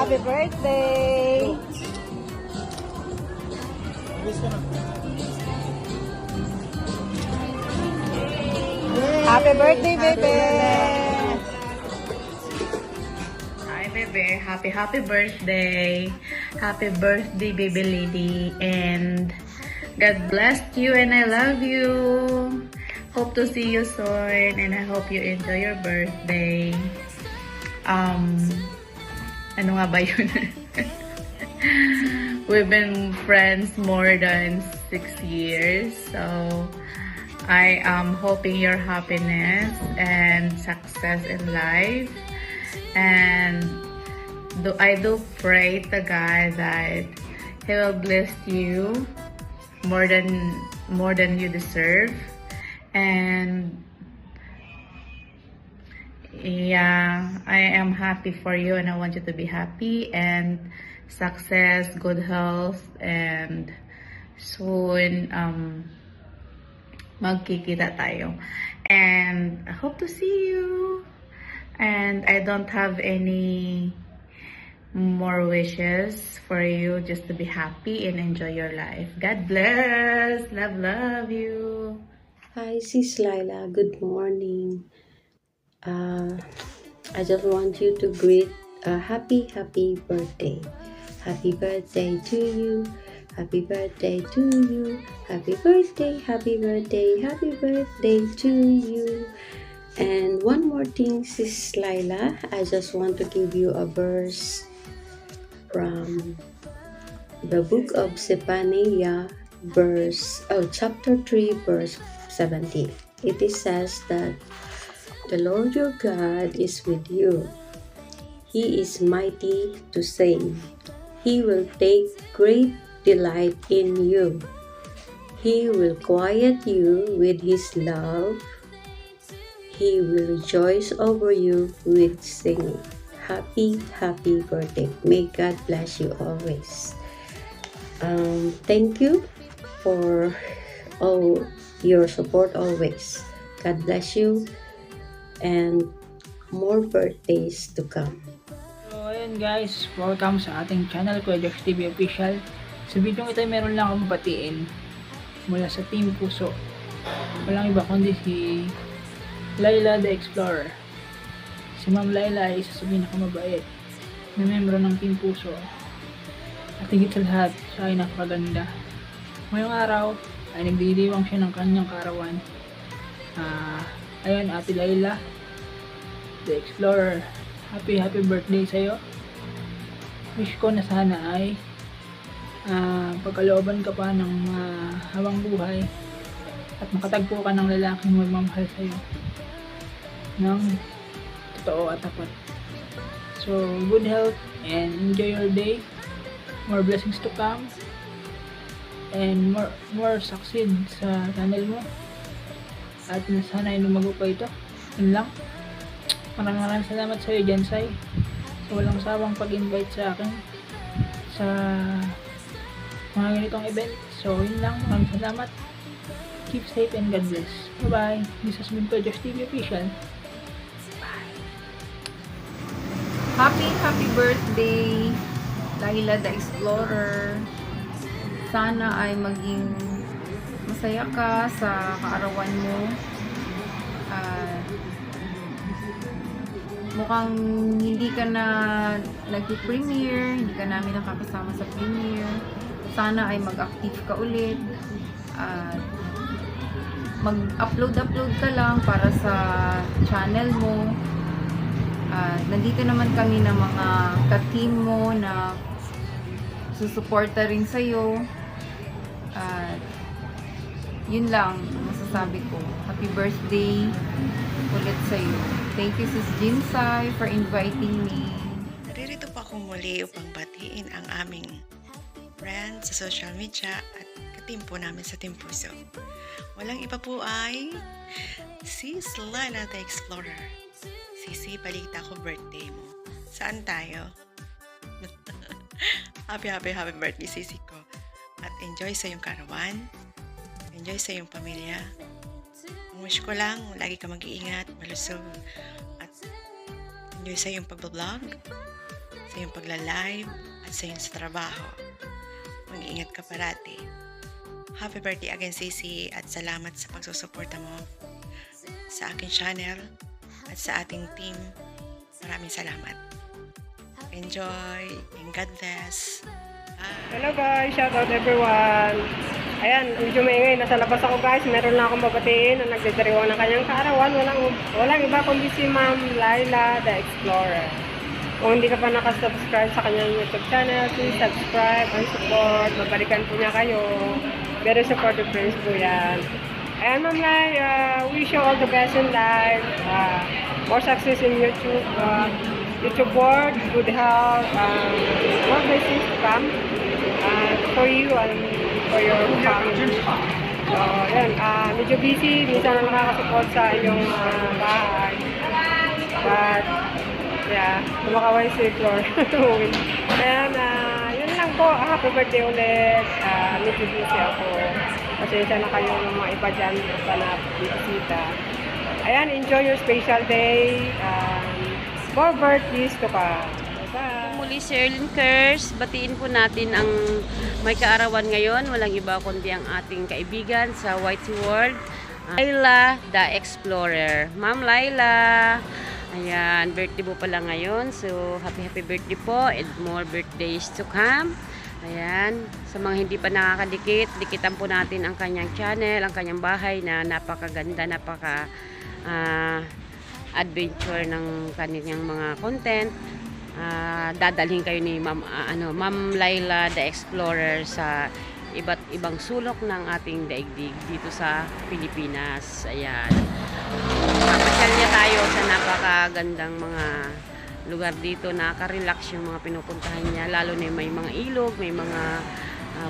Happy birthday! Happy birthday, baby! Hi, baby. Happy birthday. Happy birthday, baby lady. And God bless you and I love you. Hope to see you soon and I hope you enjoy your birthday. Ano nga ba yun? We've been friends more than 6 years. So, I am hoping your happiness and success in life. And I do pray to God that He will bless you more than you deserve. And yeah, I am happy for you and I want you to be happy and success, good health, and soon magkikita tayo. And I hope to see you. And I don't have any more wishes for you, just to be happy and enjoy your life. God bless. Love you. Hi, sis Laila. Good morning. I just want you to greet a happy birthday. Happy birthday to you. Happy birthday to you. Happy birthday, happy birthday, happy birthday to you. And one more thing, sis Laila, I just want to give you a verse from the book of Zephaniah, chapter 3, verse 17. It says that the Lord your God is with you. He is mighty to save. He will take great delight in you. He will quiet you with His love. He will rejoice over you with singing. Happy birthday. May God bless you always. Thank you for all your support always. God bless you and more birthdays to come. So ayun guys, welcome sa ating channel, Kuya Josh TV Official. Sa video ito meron lang akong batiin mula sa Team Puso. Walang iba kundi si Laila the Explorer. Si Ma'am Laila ay isa sa pinakamabait na membro ng Team Puso. At higit sa lahat, siya ay napakaganda. Ngayong araw ay nagdidiwang siya ng kanyang karawan. Ayun, Ate Laila the Explorer, happy birthday sa'yo. Wish ko na sana ay pagkalooban ka pa ng habang buhay at makatagpo ka ng lalaking magmamahal sa'yo ng totoo at tapat. So, good health and enjoy your day. More blessings to come and more succeed sa channel mo. At sana ay lumago pa ito. Yun lang. Maraming salamat sa iyo, Jansay, sa walang sawang pag-invite sa akin sa mga ganitong event. So, yun lang. Maraming salamat. Keep safe and God bless. Bye-bye. This has been Kuya Josh TV Official. Bye. Happy birthday, Laila the Explorer. Sana ay maging masaya ka sa kaarawan mo. Mukhang hindi ka na nag-premiere, hindi ka namin nakakasama sa premiere. Sana ay mag-active ka ulit. Mag-upload ka lang para sa channel mo. Nandito naman kami ng mga ka-team mo na susuporta rin sa'yo. Yun lang masasabi ko. Happy birthday ulit sa'yo. Thank you, Sis Jinsay, for inviting me. Naririto po ako muli upang batiin ang aming friends sa social media at ka-team po namin sa Team Puso. Walang iba po ay Sis Laila the Explorer. Sisi, balita ko birthday mo. Saan tayo? happy birthday, Sisi ko. At enjoy sa iyong karawan. Enjoy sa iyong pamilya. Ang wish ko lang, lagi ka mag-iingat, malusog, at enjoy sa iyong pag-vlog. sa iyong pagla-live at sa iyong sa trabaho. Mag-iingat ka parati. Happy birthday again, Sisi, at salamat sa pagsusuporta mo sa aking channel at sa ating team. Maraming salamat. Enjoy and God bless. Hello guys, shout out everyone. Ayan, medyo maingay. Nasa labas ako guys. Meron lang akong babatiin na nagdidiriwang ng kanyang kaarawan. Walang iba kundi si Ma'am Laila the Explorer. Kung hindi ka pa nakasubscribe sa kanyang YouTube channel, please subscribe and support. Mabalikan po niya kayo. Very supportive friends po yan. And Ma'am Lai, wish you all the best in life. More success in YouTube. YouTube world, good health, more blessings to come for you and for your family. So, yan. Medyo busy. Minsan na nakakasupport sa inyong bahay. But, yeah, kumakaway si Flor. And, yun lang po. Happy birthday ulit. Medyo busy ako. Pasensya na kayo ng mga iba dyan sa na-bisita. Ayan, enjoy your special day. More birthdays to come. Bye! Muli, Sherlyn Kers, batiin po natin ang may kaarawan ngayon. Walang iba kundi ang ating kaibigan sa Whitey World, Laila the Explorer. Ma'am Laila, ayan, birthday po pala ngayon. So, happy birthday po and more birthdays to come. Ayan, sa mga hindi pa nakakadikit, dikitan po natin ang kanyang channel, ang kanyang bahay na napakaganda, adventure ng kanyang mga content. Dadalhin kayo ni Ma'am Laila the Explorer sa iba't ibang sulok ng ating daigdig dito sa Pilipinas. Ayan. Papasyal niya tayo sa napakagandang mga lugar dito. Nakaka-relax yung mga pinupuntahan niya. Lalo na may mga ilog, may mga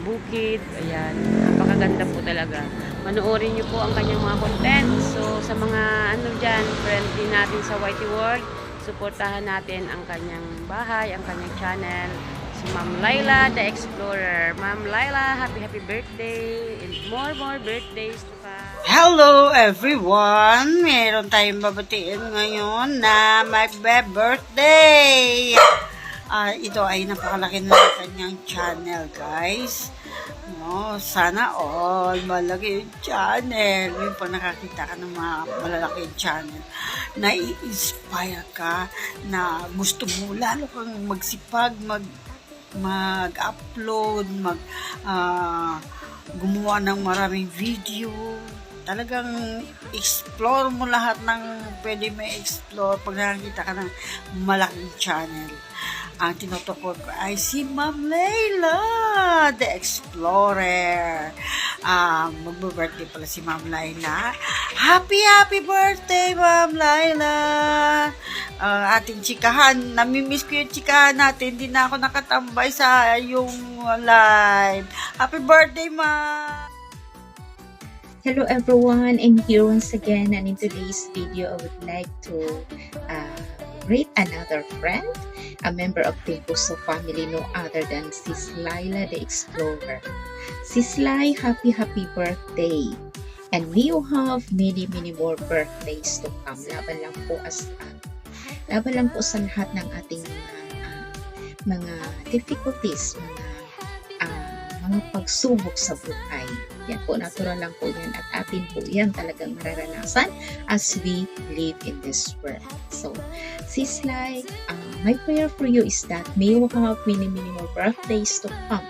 bukid. Ayan. Napakaganda po talaga. Panoorin niyo po ang kanyang mga content. So, sa mga dyan, friendly natin sa Whitey World, suportahan natin ang kanyang bahay, ang kanyang channel. Si Ma'am Laila the Explorer. Ma'am Laila, happy birthday and more birthdays to come. Hello everyone! Meron tayong babatiin ngayon na mag-birthday! Ito ay napakalaki na kanyang channel, guys. Sana all malaki yung channel. Yung pa nakakita ka ng mga malalaki yung channel, na-i-inspire ka, na gusto mo lalo kang magsipag, mag-upload, gumawa ng maraming video. Talagang explore mo lahat ng pwede may explore pag nakakita ka ng malaking channel. Ang tinutukoy ko ay si Ma'am Laila the Explorer. Magbe-birthday pala si Ma'am Laila. Happy birthday, Ma'am Laila! Ating chikahan, namimiss ko yung chikahan natin. Hindi na ako nakatambay sa yung live. Happy birthday, Ma'am! Hello everyone, I'm here once again, and in today's video I would like to greet another friend, a member of Team Puso family, no other than Sis Laila the Explorer. Sis Lai, happy birthday! And may you have many more birthdays to come. Laban lang po sa lahat ng ating mga difficulties, mga pagsubok sa buhay. Yan po, natural lang po yan at atin po yan talagang mararanasan as we live in this world. So, Sis Lai, my prayer for you is that may you have many more birthdays to come.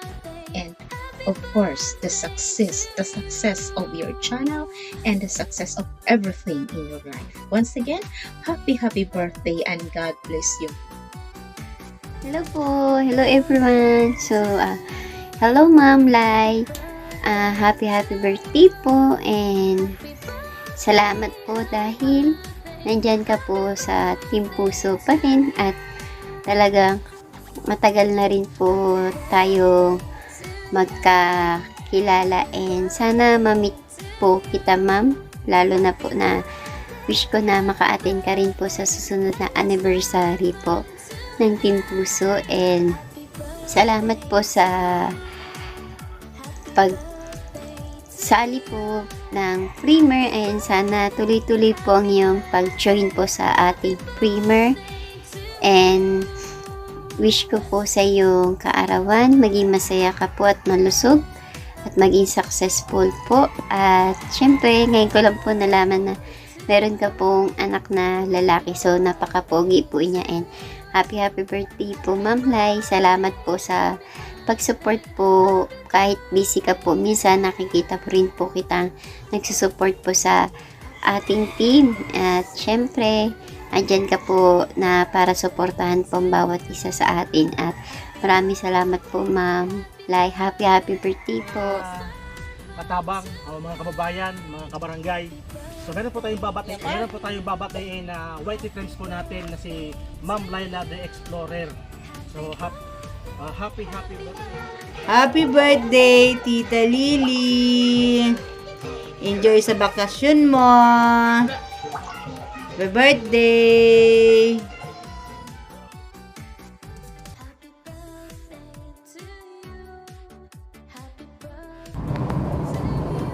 And of course, the success of your channel and the success of everything in your life. Once again, happy birthday and God bless you. Hello po. Hello everyone. So, hello Ma'am Lai. Happy birthday po, and salamat po dahil nandyan ka po sa Team Puso pa rin, at talagang matagal na rin po tayo magkakilala, and sana ma-meet po kita, Ma'am, lalo na po na wish ko na maka-attend ka rin po sa susunod na anniversary po ng Team Puso. And salamat po sa pagsali po ng primer, and sana tuloy-tuloy po ang iyong pag-join po sa ating primer. And wish ko po sa iyong kaarawan, maging masaya ka po at malusog at maging successful po. At syempre, ngayon ko lang po nalaman na meron ka pong anak na lalaki. So, napaka-pogi po niya. And happy birthday po, Ma'am Lai. Salamat po sa pag-support po. Kahit busy ka po, minsan nakikita po rin po kita nagsusupport po sa ating team. At syempre, andyan ka po na para suportahan po ang bawat isa sa atin. At maraming salamat po, Ma'am Lai. Happy birthday po. Katabang, mga kababayan, mga kabarangay. So meron po tayong babatiin na white friends po natin na si Ma'am Laila the Explorer. So happy birthday. Happy birthday, Tita Lily. Enjoy sa bakasyon mo. Happy birthday.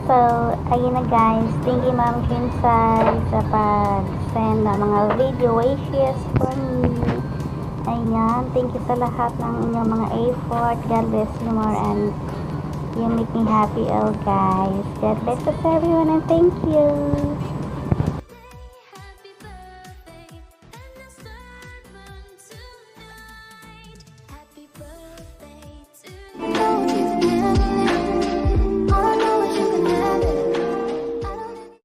So, ayun na guys. Thank you Ma'am Kinsay sa pag-send ng mga video wishes for me. Ayan. Thank you sa lahat ng inyong mga effort. God bless you more and you make me happy all guys. God bless us everyone and thank you.